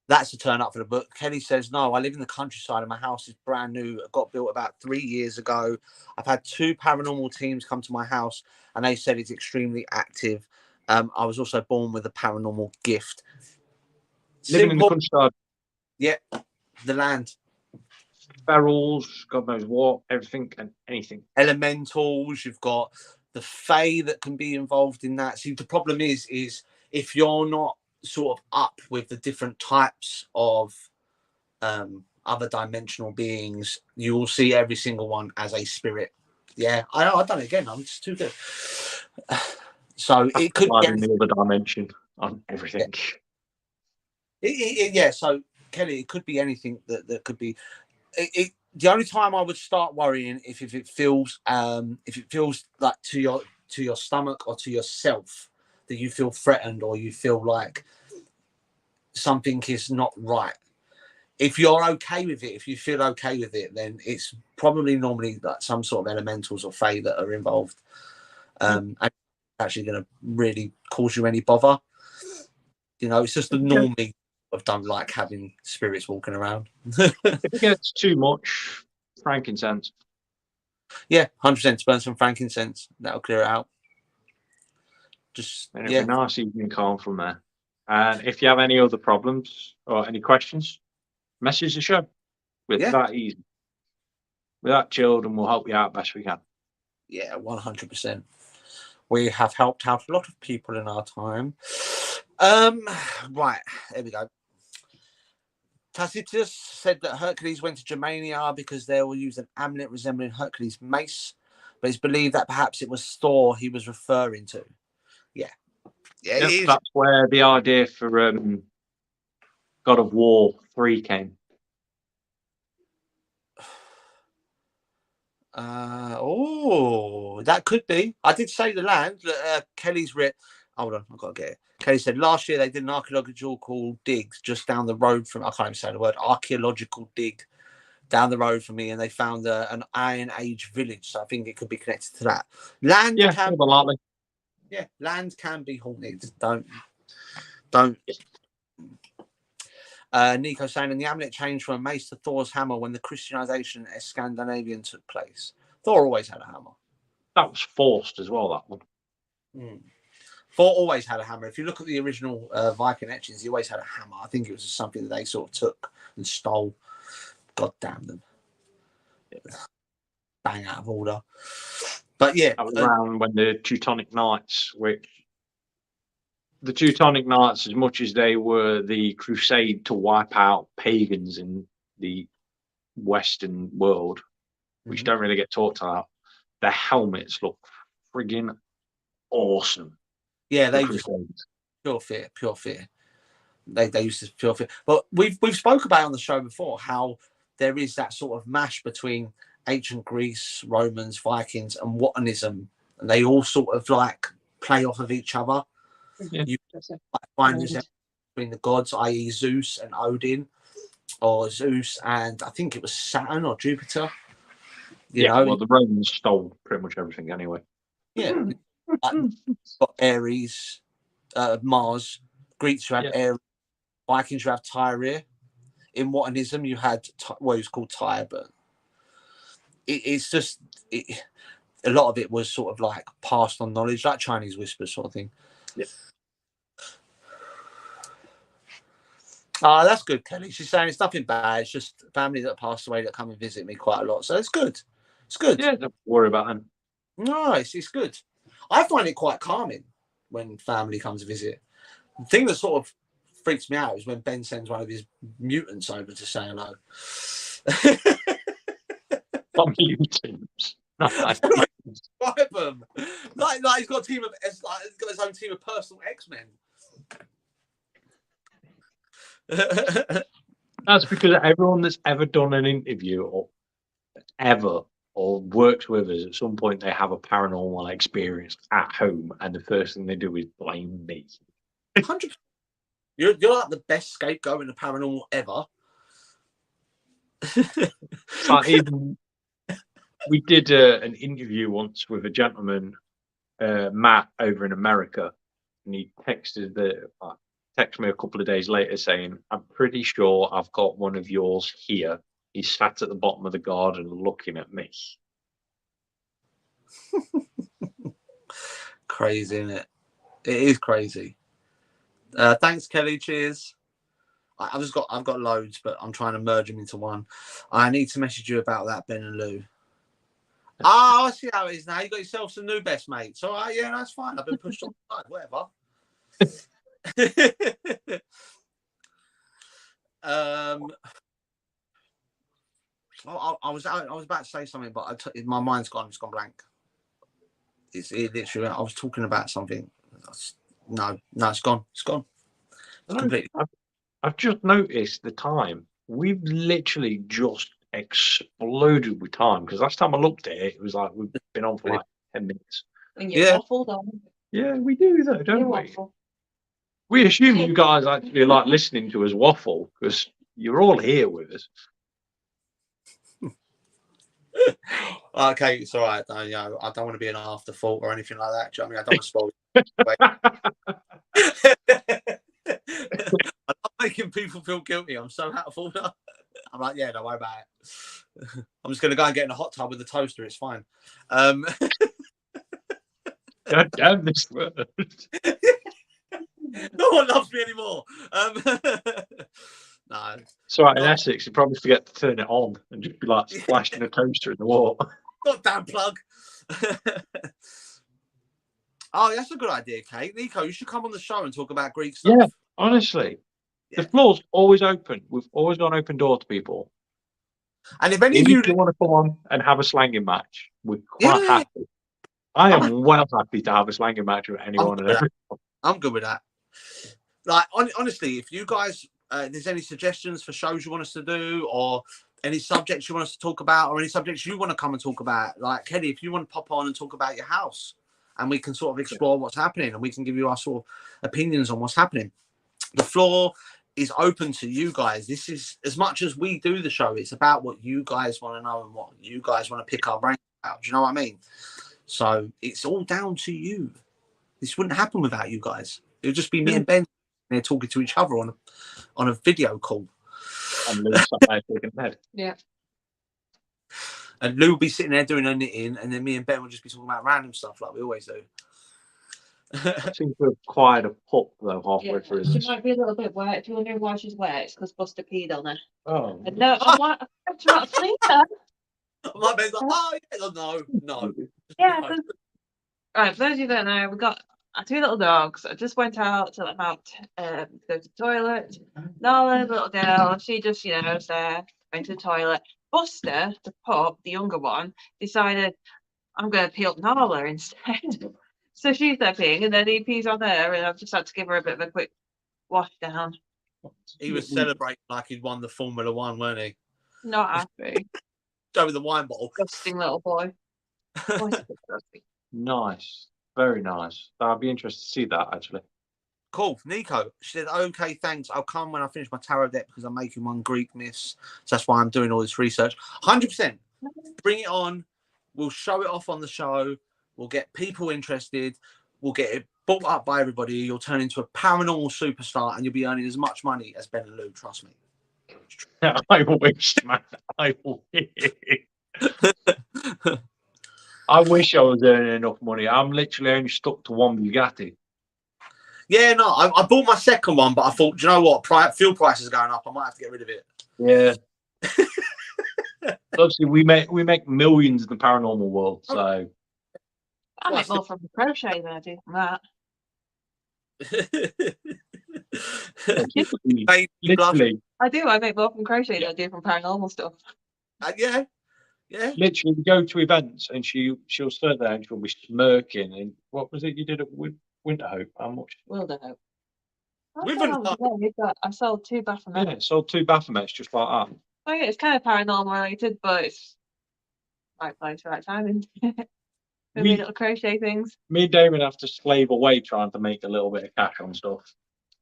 That's a turn up for the book. Kelly says, no, I live in the countryside and my house is brand new. It got built about 3 years ago. I've had 2 paranormal teams come to my house and they said it's extremely active. I was also born with a paranormal gift. Living in the countryside. Yeah, the land. Ferals, God knows what, everything and anything. Elementals, you've got the Fae that can be involved in that. See, the problem is if you're not sort of up with the different types of other dimensional beings, you will see every single one as a spirit. Yeah, I've done it again. I'm just too good. So it could be in the other dimension on everything. Yeah. So Kelly, it could be anything that could be. The only time I would start worrying if it feels like to your stomach or to yourself that you feel threatened or you feel like something is not right. If you're okay with it, if you feel okay with it, then it's probably normally like some sort of elementals or fae that are involved. And actually going to really cause you any bother. You know, it's just the norm of don't like having spirits walking around. If it gets too much, frankincense. Yeah, 100% burn some frankincense. That'll clear it out. And it'll be nice, evening calm from there. And if you have any other problems or any questions, message the show. We're that easy. We're that chilled and we'll help you out best we can. Yeah, 100%. We have helped out a lot of people in our time. Right, there we go. Tacitus said that Hercules went to Germania because they will use an amulet resembling Hercules' mace, but it's believed that perhaps it was Thor he was referring to. Yeah, that's where the idea for God of War 3 came. That could be. I did say the land. Kelly's writ. Hold on, I've got to get it. Kelly said last year they did an archaeological dig just down the road from. I can't even say the word. Archaeological dig down the road from me, and they found an Iron Age village. So I think it could be connected to that. Land can. Yeah, land can be haunted. Don't. Nico saying, and the amulet changed from a mace to Thor's hammer when the Christianization of Scandinavian took place. Thor always had a hammer. That was forced as well, that one. Thor always had a hammer. If you look at the original Viking etchings, he always had a hammer. I think it was just something that they sort of took and stole. God damn them. bang out of order. But yeah, That was around when the Teutonic Knights, which the Teutonic Knights, as much as they were the crusade to wipe out pagans in the Western world, which don't really get talked about, their helmets look friggin' awesome. yeah, The they just Crusades. pure fear. They used to pure fear. But we've spoke about on the show before how there is that sort of mash between ancient Greece, Romans, Vikings, and Watanism, and they all sort of like play off of each other. Yeah. You find this between the gods, i.e., Zeus and Odin, or Zeus and I think it was Saturn or Jupiter. You know, well, the Romans stole pretty much everything anyway. yeah, got Ares, Mars. Greeks you had Ares, Vikings you have Tyre. In Watanism you had it was called Tyre, but it's just a lot of it was sort of like passed on knowledge, like Chinese whispers sort of thing. Yeah. Oh, that's good, Kelly. She's saying it's nothing bad. It's just family that passed away that come and visit me quite a lot. So it's good. It's good. Yeah, don't worry about them. No, it's good. I find it quite calming when family comes to visit. The thing that sort of freaks me out is when Ben sends one of his mutants over to say hello. Not mutants. Like he's got a team of, he's got his own team of personal X-Men. That's because everyone that's ever done an interview or worked with us at some point, they have a paranormal experience at home, and the first thing they do is blame me. 100%. You're like the best scapegoat in the paranormal ever. Like even we did an interview once with a gentleman, Matt, over in America, and he texted me a couple of days later saying, "I'm pretty sure I've got one of yours here. He's sat at the bottom of the garden looking at me." Crazy, isn't it? It is crazy. Thanks, Kelly. Cheers. I've got loads, but I'm trying to merge them into one. I need to message you about that, Ben and Lou. Oh, I see how it is now. You got yourself some new best mates. All right, yeah, that's fine. I've been pushed on the side, whatever. I was about to say something, but my mind's gone. It's gone blank. It literally. I was talking about something. No, it's gone. It's gone. It's completely. I've just noticed the time. We've literally just exploded with time, because last time I looked at it, it was like we've been on for like 10 minutes. And you waffle, don't you? Yeah, we do though, don't You we? waffle. We assume you guys actually like listening to us waffle because you're all here with us. Okay, it's all right. I don't want to be an afterthought or anything like that. Do you know what I mean? I don't want to spoil. I'm not making people feel guilty. I'm so out of order. I'm like, yeah, don't worry about it. I'm just going to go and get in a hot tub with a toaster. It's fine. God damn this word. No one loves me anymore. No. So in Essex, you probably forget to turn it on and just be like splashing a toaster in the water. Goddamn plug. Oh, that's a good idea, Kate. Nico, you should come on the show and talk about Greek stuff. Yeah, honestly. Yeah. The floor's always open. We've always got an open door to people. And if any of you want to come on and have a slanging match, we're quite happy. I am well happy to have a slanging match with anyone and everyone. I'm good with that. Like, honestly, if you guys, there's any suggestions for shows you want us to do, or any subjects you want us to talk about, or any subjects you want to come and talk about, like Kelly, if you want to pop on and talk about your house, and we can sort of explore what's happening, and we can give you our sort of opinions on what's happening. The floor is open to you guys. This is, as much as we do the show, it's about what you guys want to know and what you guys want to pick our brains about. Do you know what I mean? So it's all down to you. This wouldn't happen without you guys. It would just be me and Ben there talking to each other on a video call. And Lou's shaking his head. Yeah. And Lou will be sitting there doing her knitting, and then me and Ben will just be talking about random stuff like we always do. I seem to have acquired a pup though halfway through She this. might be a little bit wet. Do you wonder why she's wet? It's because Buster peed on her. Oh. And no, I'm like, I'm not asleep there. My bed's like, oh yeah, no. Yeah, No. 'cause- right, for those of you that don't know, we've got our two little dogs. I just went out to let them out to go to the toilet. Nala, the little girl, she just, was there, went to the toilet. Buster, the pup, the younger one, decided I'm going to pee up Nala instead. So she's there peeing, and then he pees on her, and I've just had to give her a bit of a quick wash down. He was celebrating like he'd won the Formula One, weren't he? Not happy. Go with the wine bottle. Disgusting little boy. Oh, he's disgusting. Nice, very nice. I'd be interested to see that actually. Cool. Nico, she said, okay, thanks. I'll come when I finish my tarot deck because I'm making one Greek myths. So that's why I'm doing all this research. 100%. Bring it on. We'll show it off on the show. We'll get people interested. We'll get it bought up by everybody. You'll turn into a paranormal superstar and you'll be earning as much money as Ben and Lou. Trust me. I wish, man. I wish. I wish I was earning enough money. I'm literally only stuck to one Bugatti. Yeah, no, I bought my second one, but I thought, do you know what? Fuel prices are going up. I might have to get rid of it. Yeah. Obviously, we make millions in the paranormal world, so I make more from crochet than I do from that. literally, I do. I make more from crochet than I do from paranormal stuff. Yeah. literally, we go to events and she'll sit there and she'll be smirking. And what was it you did at Winter Hope? How much? Will do. We've I sold 2 Baphomets. Yeah, sold 2 Baphomets just like that. Oh yeah, it's kind of paranormal related, but it's right place, right time. Maybe little crochet things. Me and Damon have to slave away trying to make a little bit of cash on stuff.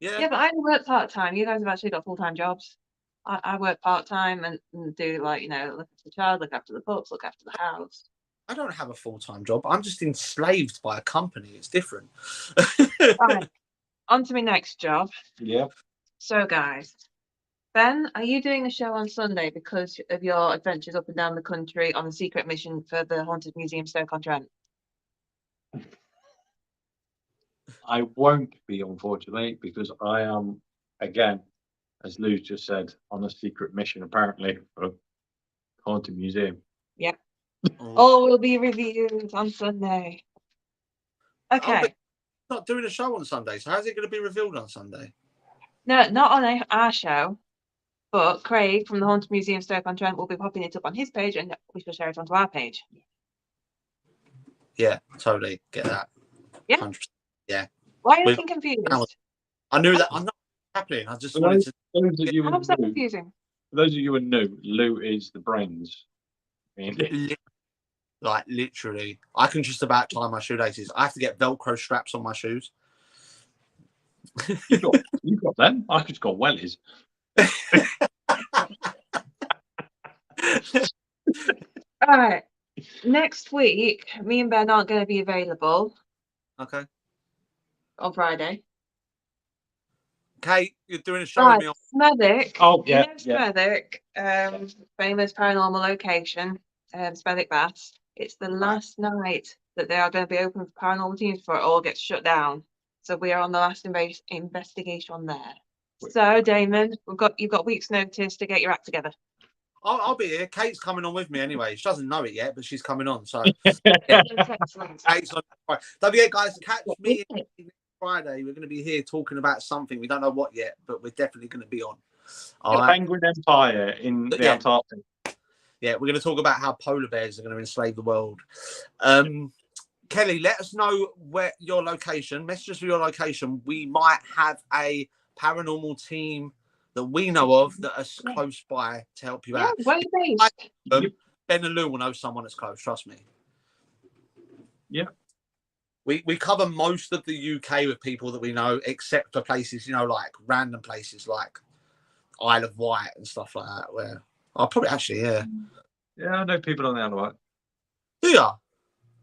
Yeah, but I only work part time. You guys have actually got full-time jobs. I work part time and do look after the child, look after the pups, look after the house. I don't have a full-time job. I'm just enslaved by a company. It's different. Right. On to my next job. Yeah. So, guys, Ben, are you doing a show on Sunday because of your adventures up and down the country on a secret mission for the Haunted Museum Stoke-on-Trent? I won't be, unfortunately, because I am, again, as Lou just said, on a secret mission, apparently, for Haunted Museum. Yep. All will be reviewed on Sunday. Okay. Not doing a show on Sunday, so how's it going to be revealed on Sunday? No, not on our show, but Craig from the Haunted Museum Stoke-on-Trent will be popping it up on his page and we shall share it onto our page. Yeah, totally. Get that. Yeah. 100%. Yeah. Why are you looking confused? I knew that. I'm not happening. I just wanted to. How's that confusing? For those of you who are new, Lou is the brains. Like literally, I can just about tie my shoelaces. I have to get Velcro straps on my shoes. You got them. I just got wellies. All right. Next week, me and Ben aren't going to be available. Okay. On Friday. Kate, you're doing a show with me on Smethwick. Oh, yeah. Smethwick, famous paranormal location, Smethwick Baths. It's the last night that they are going to be open for paranormal teams before it all gets shut down. So we are on the last investigation there. So Damon, you've got weeks' notice to get your act together. I'll be here. Kate's coming on with me anyway. She doesn't know it yet, but she's coming on. So yeah. Kate's on. Don't forget, guys, to catch me next Friday. We're going to be here talking about something. We don't know what yet, but we're definitely going to be on. Penguin Empire in the Antarctic. Yeah, we're going to talk about how polar bears are going to enslave the world. Kelly, let us know where your location. Message us for your location. We might have a paranormal team that we know of that are close by to help you out. Where are you based? Ben and Lou will know someone that's close. Trust me. Yeah. We cover most of the UK with people that we know, except for places, like random places like Isle of Wight and stuff like that. Where I'll probably yeah, I know people on the Isle of Wight. Do you?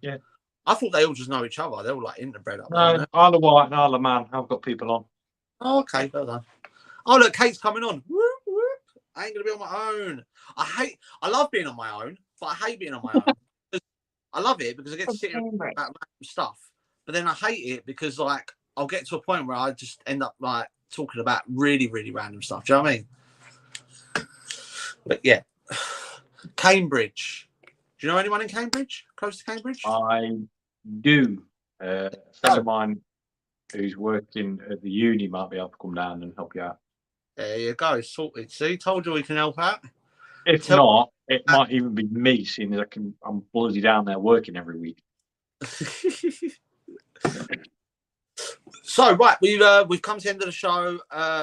Yeah. I thought they all just know each other. They're all like interbred up there. No, Isle of Wight and Isle of Man. I've got people on. Oh, okay, well done. Oh, look, Kate's coming on. Whoop, whoop. I ain't gonna be on my own. I love being on my own, but I hate being on my own. I love it because I get to sit and about random stuff. But then I hate it because I'll get to a point where I just end up talking about really, really random stuff. Do you know what I mean? But yeah. Cambridge. Do you know anyone in Cambridge? Close to Cambridge? I do. A friend of mine who's working at the uni might be able to come down and help you out. There you go. Sorted. See, told you we can help out. If not, it might even be me, seeing as I'm bloody down there working every week. So right, we've come to the end of the show.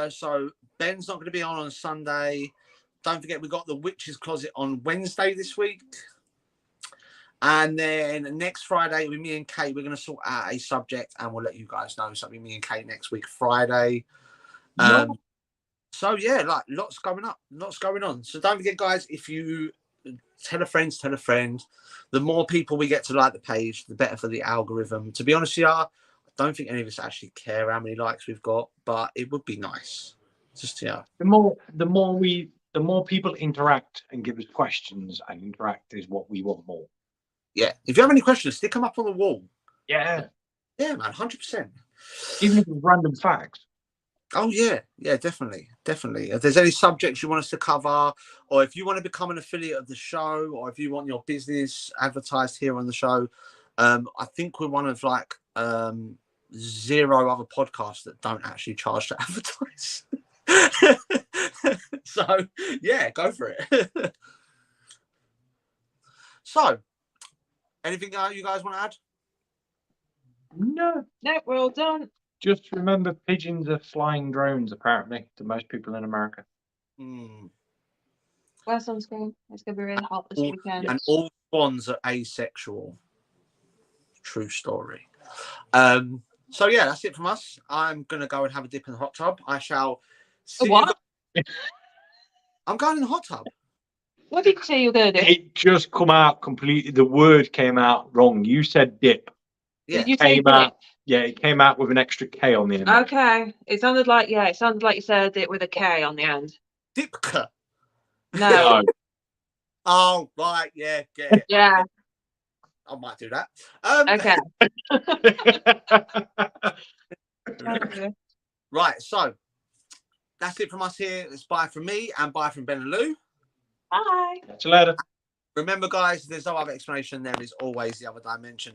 So Ben's not going to be on Sunday. Don't forget, we got the Witch's Closet on Wednesday this week. And then next Friday, with me and Kate, we're going to sort out a subject and we'll let you guys know. So, me and Kate next week, Friday. So, yeah, like lots going on. So, don't forget, guys, if you tell a friend, the more people we get to like the page, the better for the algorithm. To be honest with you, I don't think any of us actually care how many likes we've got, but it would be nice. Just, yeah. The more people interact and give us questions and interact is what we want more. Yeah. If you have any questions, stick them up on the wall. Yeah. Yeah, man, 100%. Even if it's random facts. Oh, yeah. Yeah, definitely. If there's any subjects you want us to cover, or if you want to become an affiliate of the show, or if you want your business advertised here on the show, I think we're one of like 0 other podcasts that don't actually charge to advertise. So, yeah, go for it. So, anything you guys want to add? No, we're all done. just remember pigeons are flying drones, apparently, to most people in America. Wear sunscreen. It's going to be really hot this weekend. And all swans are asexual. True story. So, yeah, that's it from us. I'm going to go and have a dip in the hot tub. I shall see What? I'm going in the hot tub. What did you say you were going to do? It just come out completely. The word came out wrong. You said dip. Yeah. Did you say Came out, yeah, it came out with an extra K on the end. Okay. It sounded like you said it with a K on the end. Dipka. No. Oh, right. Yeah. Get it. Yeah. I might do that. Okay. Right. So, that's it from us here. It's bye from me and bye from Ben and Lou. Bye. Catch you later. Remember, guys, there's no other explanation. There is always the other dimension.